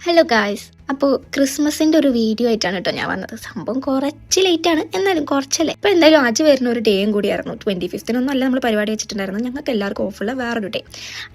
Hello guys, അപ്പോൾ ക്രിസ്മസിൻ്റെ ഒരു വീഡിയോ ആയിട്ടാണ് കേട്ടോ ഞാൻ വന്നത്. സംഭവം കുറച്ച് ലേറ്റാണ്, എന്നാലും കുറച്ചല്ലേ. ഇപ്പോൾ എന്തായാലും ആജ് വരുന്ന ഒരു ഡേയും കൂടിയായിരുന്നു. 25th അല്ല നമ്മൾ പരിപാടി വെച്ചിട്ടുണ്ടായിരുന്നു. ഞങ്ങൾക്ക് എല്ലാവർക്കും ഓഫുള്ള വേറൊരു ഡേ.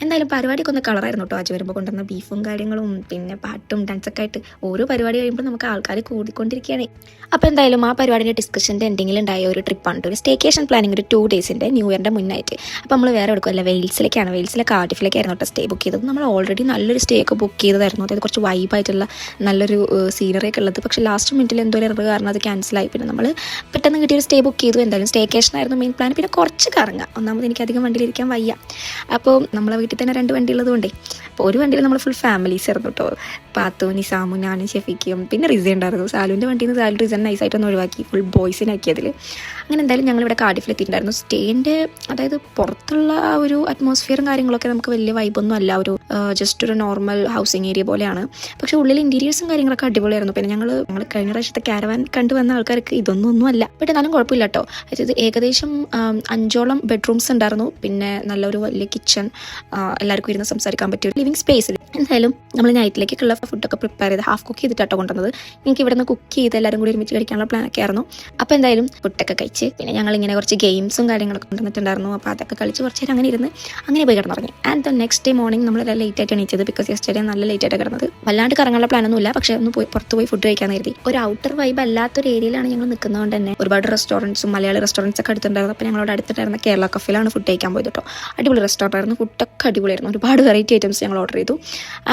എന്തായാലും പരിപാടിക്ക് ഒന്ന് കളറായിരുന്നു കേട്ടോ. ആജ് വരുമ്പോൾ കൊണ്ടുവന്ന ബീഫും കാര്യങ്ങളും പിന്നെ പാട്ടും ഡാൻസൊക്കെ ആയിട്ട് ഓരോ പരിപാടി കഴിയുമ്പോൾ നമുക്ക് ആൾക്കാർ കൂടിക്കൊണ്ടിരിക്കുകയാണ്. അപ്പോൾ എന്തായാലും ആ പരിപാടിയുടെ ഡിസ്കഷൻ്റെ എൻഡിങ്ങിൽ ഉണ്ടായ ഒരു ട്രിപ്പാണ്, ഒരു സ്റ്റേക്കേഷൻ പ്ലാനിങ്, ഒരു 2 ഡേയ്സിൻ്റെ ന്യൂ ഇയറിൻ്റെ മുന്നായിട്ട്. അപ്പോൾ നമ്മൾ വേറെ എടുക്കുമല്ല, വെയിൽസിലെ കാർഡിഫിലേക്കായിരുന്നു കേട്ടോ സ്റ്റേ ബുക്ക് ചെയ്തത്. നമ്മൾ ഓൾറെഡി നല്ലൊരു സ്റ്റേ ഒക്കെ ബുക്ക് ചെയ്തതായിരുന്നു. അതായത് കുറച്ച് വൈബായിട്ടുള്ള നല്ലൊരു സീനറി ഒക്കെ ഉള്ളത്. പക്ഷേ ലാസ്റ്റ് മിനിറ്റിൽ എന്തോ ഒരു കാരണം അത് ക്യാൻസലായി. പിന്നെ നമ്മൾ പെട്ടെന്ന് കിട്ടിയൊരു സ്റ്റേ ബുക്ക് ചെയ്തു. എന്തായാലും സ്റ്റേക്കേഷനായിരുന്നു മെയിൻ പ്ലാൻ. പിന്നെ കുറച്ച് കറങ്ങാം. ഒന്നാമത് എനിക്ക് അധികം വണ്ടിയിലിരിക്കാൻ വയ്യ. അപ്പോൾ നമ്മളെ വീട്ടിൽ തന്നെ 2 വണ്ടി ഉള്ളതുകൊണ്ടേ, അപ്പോൾ ഒരു വണ്ടിയിൽ നമ്മൾ ഫുൾ ഫാമിലീസ് ആയിരുന്നു കേട്ടോ. പാത്തു, നിസാമും, ഞാനും ഷെഫിക്കും പിന്നെ റിസ ഉണ്ടായിരുന്നു. സാലുവിൻ്റെ വണ്ടിയിൽ നിന്ന് സാലു റിസൻ നൈസായിട്ടൊന്ന് ഒഴിവാക്കി ഫുൾ ബോയ്സിനാക്കിയതിൽ. അങ്ങനെ എന്തായാലും ഞങ്ങളിവിടെ കാർഡിഫിലെത്തിയിട്ടുണ്ടായിരുന്നു. സ്റ്റേൻ്റെ അതായത് പുറത്തുള്ള ആ ഒരു അറ്റ്മോസ്ഫിയറും കാര്യങ്ങളൊക്കെ നമുക്ക് വലിയ വൈബൊന്നും അല്ല. ഒരു ജസ്റ്റ് ഒരു നോർമൽ ഹൗസിങ് ഏരിയ പോലെയാണ്. പക്ഷേ ഉള്ളിൽ ഇൻറ്റീരിയേഴ്സും കാര്യങ്ങളൊക്കെ അടിപൊളിയായിരുന്നു. പിന്നെ ഞങ്ങൾ കഴിഞ്ഞ പ്രാവശ്യത്തെ കാരവാൻ കണ്ടുവന്ന ആൾക്കാർക്ക് ഇതൊന്നും അല്ല. ബട്ട് എന്നാലും കുഴപ്പമില്ല കേട്ടോ. അതായത് ഏകദേശം 5ഓളം ബെഡ്റൂംസ് ഉണ്ടായിരുന്നു. പിന്നെ നല്ലൊരു വലിയ കിച്ചൺ, എല്ലാവർക്കും ഇരുന്ന് സംസാരിക്കാൻ പറ്റിയ ഒരു ലിവിങ് സ്പേസിൽ. എന്തായാലും നമ്മൾ നൈറ്റിലേക്കുള്ള ഫുഡൊക്കെ പ്രിപ്പയർ ചെയ്ത് ഹാഫ് കുക്ക് ചെയ്തിട്ടാട്ടോ കൊണ്ടുവന്നത്. എനിക്ക് ഇവിടെ നിന്ന് കുക്ക് ചെയ്ത് എല്ലാവരും കൂടി ഒരുമിച്ച് കഴിക്കാനുള്ള പ്ലാനൊക്കെ ആയിരുന്നു. അപ്പോൾ എന്തായാലും ഫുഡൊക്കെ കഴിച്ച് പിന്നെ ഞങ്ങളിങ്ങനെ കുറച്ച് ഗെയിംസും കാര്യങ്ങളൊക്കെ കൊണ്ടുവന്നിട്ടുണ്ടായിരുന്നു. അപ്പോൾ അതൊക്കെ കളിച്ച് കുറച്ച് നേരം അങ്ങനെ പോയി കിടന്നുറങ്ങി. And the next day morning നമ്മൾ ലേറ്റ് ആയിട്ട് എണീച്ചത്. ബിക്കോസ് യെസ്റ്റർഡേ നല്ല ലേറ്റ് ആയിട്ട് കിടന്നത്. വല്ലാണ്ട് കറങ്ങാനുള്ള പ്ലാനൊന്നുമില്ല, പക്ഷേ ഒന്ന് പുറത്ത് പോയി ഫുഡ് കഴിക്കാൻ കരുതി. ഒരു ഔട്ടർ വൈബ് അല്ലാത്തൊരു ഏരിയയിലാണ് ഞങ്ങൾ നിൽക്കുന്നതുകൊണ്ട് തന്നെ ഒരുപാട് റെസ്റ്റോറൻറ്റ്സും മലയാളി റെസ്റ്റോറൻറ്റ്സ് ഒക്കെ അടുത്തുണ്ടായിരുന്നു. അപ്പോൾ ഞങ്ങളോട് അടുത്തിട്ടായിരുന്ന കേരള കഫേയിലാണ് ഫുഡ് കഴിക്കാൻ പോയത് കേട്ടോ. അടിപൊളി റെസ്റ്റോറൻ്റ് ആയിരുന്നു. ഫുഡൊക്കെ അടിപൊളിയായിരുന്നു. ഒരുപാട് വെറൈറ്റി ഐറ്റംസ് ഞങ്ങൾ ഓർഡർ ചെയ്തു.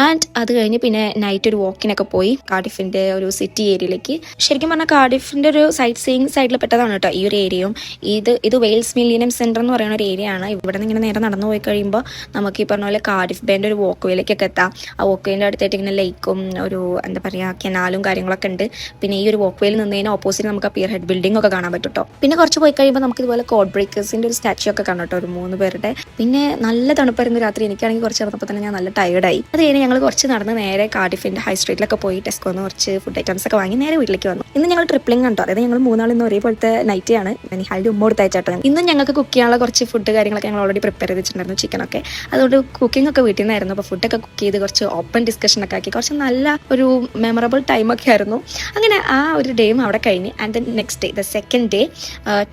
ആൻഡ് അത് കഴിഞ്ഞ് പിന്നെ നൈറ്റ് ഒരു വാക്കിനൊക്കെ പോയി കാർഡിഫിൻ്റെ ഒരു സിറ്റി ഏരിയയിലേക്ക്. ശരിക്കും പറഞ്ഞാൽ കാർഡിഫിൻ്റെ ഒരു സൈറ്റ് സീയിങ് സൈഡിൽ പെട്ടതാണ് കേട്ടോ ഈ ഒരു ഏരിയയും. ഇത് വെയിൽസ് മില്ലേനിയം സെൻറ്റർ എന്ന് പറയുന്ന ഒരു ഏരിയ ആണ്. ഇവിടെ നിന്ന് ഇങ്ങനെ നേരെ നടന്നു പോയി കഴിയുമ്പോൾ നമുക്ക് ഈ പറഞ്ഞ പോലെ കാർഡിഫ് ബേൻ്റെ ഒരു വോക്ക് വേയിലേക്കൊക്കെ എത്താം. ആ വോക്ക് വേൻ്റെ അടുത്തായിട്ട് ഇങ്ങനെ ലേക്കും ഒരു എന്താ പറയുക കനാലും കാര്യങ്ങളൊക്കെ ഉണ്ട്. പിന്നെ ഈ ഒരു വോക്ക് വേയിൽ നിന്നതിന് ഓപ്പോസിറ്റ് നമുക്ക് പിയർ ഹെഡ് ബിൽഡിംഗ് ഒക്കെ കാണാൻ പറ്റും കേട്ടോ. പിന്നെ കുറച്ച് പോയി കഴിയുമ്പോൾ നമുക്ക് ഇതുപോലെ കോഡ് ബ്രേക്കേഴ്സിൻ്റെ ഒരു സ്റ്റാച്യു ഒക്കെ കാണാം കേട്ടോ, ഒരു 3 പേരുടെ. പിന്നെ നല്ല തണുപ്പായിരുന്നു രാത്രി. എനിക്കാണെങ്കിൽ കുറച്ച് നടന്നപ്പോൾ തന്നെ ഞാൻ നല്ല ടയർഡായി. അത് കഴിഞ്ഞ് ഞങ്ങൾ കുറച്ച് നടന്ന് നേരെ കാർഡിഫിൻ്റെ ഹൈ സ്ട്രീറ്റിലൊക്കെ പോയി ടെസ്കോന്ന് കുറച്ച് ഫുഡ് ഐറ്റംസ് ഒക്കെ വാങ്ങി നേരെ വീട്ടിലേക്ക് വന്നു. ഇന്ന് ഞങ്ങൾ ട്രിപ്ലിംഗ് കണ്ടോ, അതായത് ഞങ്ങൾ 3 ഇന്ന് ഒരേപോലത്തെ നൈറ്റ് ആണ്. നിഹാലിൻ്റെ ഉമ്മ കൊടുത്തയച്ചാട്ടോ. ഇന്നും ഞങ്ങൾക്ക് കുക്ക് ചെയ്യാനുള്ള കുറച്ച് ഫുഡ് കാര്യങ്ങളൊക്കെ ഞങ്ങൾ ഓൾറെഡി പ്രിപ്പയർ ചെയ്ത് വെച്ചിട്ടുണ്ടായിരുന്നു, ചിക്കനൊക്കെ. അതുകൊണ്ട് കുക്കിംഗ് ഒക്കെ വീട്ടിൽ നിന്നായിരുന്നു. അപ്പോൾ ഫുഡൊക്കെ കുക്ക് ചെയ്ത് കുറച്ച് ഓപ്പൺ ഡിസ്കഷനൊക്കെ ആക്കി കുറച്ച് നല്ല ഒരു മെമ്മറബിൾ ടൈമൊക്കെ ആയിരുന്നു. അങ്ങനെ ആ ഒരു ഡേയും അവിടെ കഴിഞ്ഞ്. And the next day, the second day,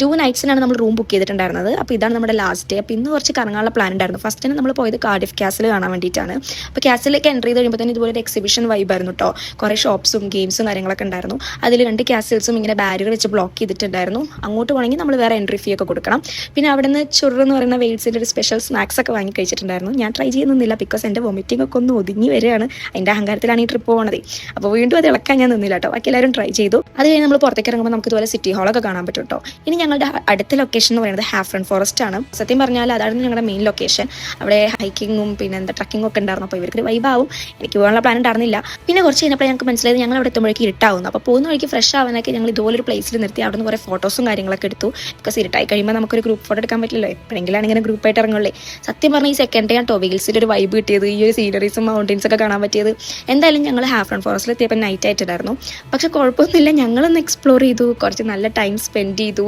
2 നൈറ്റ്സിനാണ് നമ്മൾ റൂം ബുക്ക് ചെയ്തിട്ടുണ്ടായിരുന്നത്. അപ്പോൾ ഇതാണ് നമ്മുടെ ലാസ്റ്റ് ഡേ. അപ്പോൾ ഇന്ന് കുറച്ച് കറങ്ങാനുള്ള പ്ലാൻ ഉണ്ടായിരുന്നു. ഫസ്റ്റ് തന്നെ നമ്മൾ പോയത് കാർഡിഫ് കാസിൽ കാണാൻ വേണ്ടിയിട്ടാണ്. അപ്പോൾ കാസിലേക്ക് എൻ്റർ ചെയ്ത് കഴിയുമ്പോൾ തന്നെ ഇതുപോലെ ഒരു എക്സിബിഷൻ വൈബായിരുന്നു കേട്ടോ. കുറേ ഷോപ്സും ഗെയിംസും കാര്യങ്ങളൊക്കെ ഉണ്ടായിരുന്നു. അതിൽ 2 കാസിൽസും ഇങ്ങനെ ബാരിയർ വെച്ച് ബ്ലോക്ക് ചെയ്തിട്ടുണ്ടായിരുന്നു. അങ്ങോട്ട് പോകണമെങ്കിൽ നമ്മൾ വേറെ എൻട്രി ഫീ ഒക്കെ കൊടുക്കണം. പിന്നെ അവിടെ നിന്ന് ചുറെന്ന് പറയുന്ന വെയിൽസിൻ്റെ ഒരു സ്പെഷ്യൽ സ്നാക്സ് ഒക്കെ വാങ്ങി കഴിച്ചിട്ടുണ്ടായിരുന്നു. ഞാൻ ട്രൈ ചെയ്യുന്നില്ല, ബിക്കോസ് എൻ്റെ വൊമിറ്റിംഗ് ഒക്കെ ഒന്ന് ഒതുങ്ങി വരികയാണ്. അതിൻ്റെ അഹങ്കാരത്തിലാണ് ഈ ട്രിപ്പ് പോകുന്നത്. അപ്പോൾ വീണ്ടും അത് ഇളക്കാൻ ഞാൻ നിന്നില്ല കേട്ടോ. ബാക്കി എല്ലാവരും ട്രൈ ചെയ്തു. അത് കഴിഞ്ഞ് നമ്മൾ പുറത്തേക്ക് ഇറങ്ങുമ്പോൾ നമുക്ക് ഇതുപോലെ സിറ്റി ഹാളൊക്കെ കാണാൻ പറ്റും കേട്ടോ. ഇനി ഞങ്ങളുടെ അടുത്ത ലൊക്കേഷൻ എന്ന് പറയുന്നത് ഹാഫ്രൺ ഫോറസ്റ്റ് ആണ്. സത്യം പറഞ്ഞാൽ അതായിരുന്നു ഞങ്ങളുടെ മെയിൻ ലൊക്കേഷൻ. അവിടെ ഹൈക്കിങ്ങും പിന്നെ ട്രക്കിങ്ങും ഒക്കെ ഉണ്ടായിരുന്നു. അപ്പോൾ ഇവർക്ക് വൈബാവും. എനിക്ക് പോകാനുള്ള പ്ലാൻ ഉണ്ടായിരുന്നില്ല. പിന്നെ കുറച്ച് കഴിഞ്ഞപ്പോൾ ഞങ്ങൾക്ക് മനസ്സിലായത് ഞങ്ങൾ അവിടെ എത്തുമ്പോഴേക്ക് ഇരുട്ടാവുന്നു. അപ്പോൾ പോകുന്ന വഴിക്ക് ഫ്രഷ് ആവാനൊക്കെ ഞങ്ങൾ ഇതുപോലൊരു പ്ലേസിൽ നിർത്തി അവിടെ നിന്ന് കുറേ ഫോട്ടോസും കാര്യങ്ങളൊക്കെ എടുത്തു. ബിക്കോസ് ഇരുട്ടായി കഴിയുമ്പോൾ നമുക്കൊരു ഗ്രൂപ്പ് ഫോട്ടോ എടുക്കാൻ പറ്റില്ലല്ലോ. എപ്പോഴെങ്കിലും ഇങ്ങനെ ഗ്രൂപ്പായിട്ട് ഇറങ്ങുള്ളേ. സത്യം പറഞ്ഞാൽ ഈ സെക്കൻഡ് ഡേ ആട്ടോ വെയിൽസിൽ ഒരു വൈബ് കിട്ടിയത്, ഈ ഒരു സീനറീസും മൗണ്ടൻസ് ഒക്കെ കാണാൻ പറ്റിയത്. എന്തായാലും ഞങ്ങൾ ഹാഫ്രൺ ഫോറസ്റ്റിൽ എത്തിയപ്പോൾ നൈറ്റ് ആയിട്ടുണ്ടായിരുന്നു. പക്ഷെ കുഴപ്പമൊന്നുമില്ല, ഞങ്ങളൊന്ന് എക്സ്പ്ലോർ ചെയ്തു, കുറച്ച് നല്ല ടൈം സ്പെൻഡ് ചെയ്തു.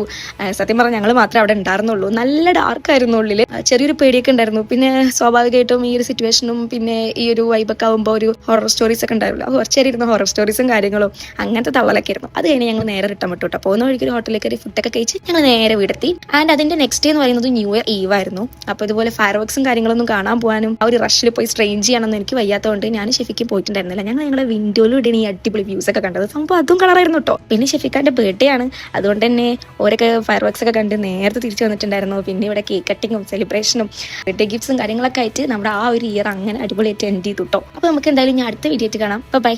സത്യം പറഞ്ഞാൽ ഞങ്ങൾ മാത്രമേ അവിടെ ഉണ്ടായിരുന്നുള്ളൂ. നല്ല ഡാർക്കായിരുന്നു ഉള്ളിൽ, ചെറിയൊരു പേടിയൊക്കെ ഉണ്ടായിരുന്നു. പിന്നെ സ്വാഭാവികമായിട്ടും ഈ ഒരു സിറ്റുവേഷനും പിന്നെ ഈ ഒരു വൈബൊക്കെ ആകുമ്പോൾ ഒരു ഹൊറർ സ്റ്റോറീസ് ഒക്കെ ഉണ്ടാവില്ല. കുറച്ചേരം ഇരുന്ന ഹൊറർ സ്റ്റോറീസും കാര്യങ്ങളും അങ്ങനത്തെ തവളൊക്കെ ആയിരുന്നു. അത് കഴിഞ്ഞ് ഞങ്ങൾ നേരെ റിട്ടേൺ വിട്ടു കേട്ടോ. പോകുന്ന വഴിക്ക് ഒരു ഹോട്ടലിൽ കയറി ഫുഡൊക്കെ കഴിച്ച് ഞങ്ങൾ നേരെ വീടെത്തി. ആൻഡ് അതിൻ്റെ നെക്സ്റ്റ് ഡേ എന്ന് പറയുന്നത് ന്യൂ ഇയർ ഈവ് ആയിരുന്നു. അപ്പോൾ ഇതുപോലെ ഫയർ വർക്സും കാര്യങ്ങളൊന്നും കാണാൻ പോകാനും ആ ഒരു റഷിൽ പോയി സ്ട്രെയിൻ ചെയ്യാനൊന്നും എനിക്ക് വയ്യാത്തതുകൊണ്ട് ഞാൻ ഷെഫിക്കും പോയിട്ടുണ്ടായിരുന്നില്ല. ഞങ്ങളുടെ വിൻഡോയിലൂടെയാണ് ഈ അടിപൊളി വ്യൂസ് ഒക്കെ കണ്ടത്. സംഭവം അതും കളറായിരുന്നു കേട്ടോ. പിന്നെ ഷെഫിക്കാൻ്റെ ബർത്ത്ഡേ ആണ്, അതുകൊണ്ട് തന്നെ ഓരൊക്കെ ഫയർ വർക്സ് ഒക്കെ കണ്ട് നേരത്തെ തിരിച്ചു വന്നിട്ടുണ്ടായിരുന്നു. പിന്നെ ഇവിടെ കേക്ക് കട്ടിങ്ങും സെലിബ്രേഷനും ബർത്ത്ഡേ ഗിഫ്റ്റ്സും കാര്യങ്ങളൊക്കെ ആയിട്ട് നമ്മുടെ ആ ഒരു ഇയർ അങ്ങനെ അടിപൊളിയായിട്ട് എൻഡ് ചെയ്തു കേട്ടോ. അപ്പോൾ നമുക്ക് എന്തായാലും ഞാൻ അടുത്ത വീഡിയോ ആയിട്ട് കാണാം. ബൈ.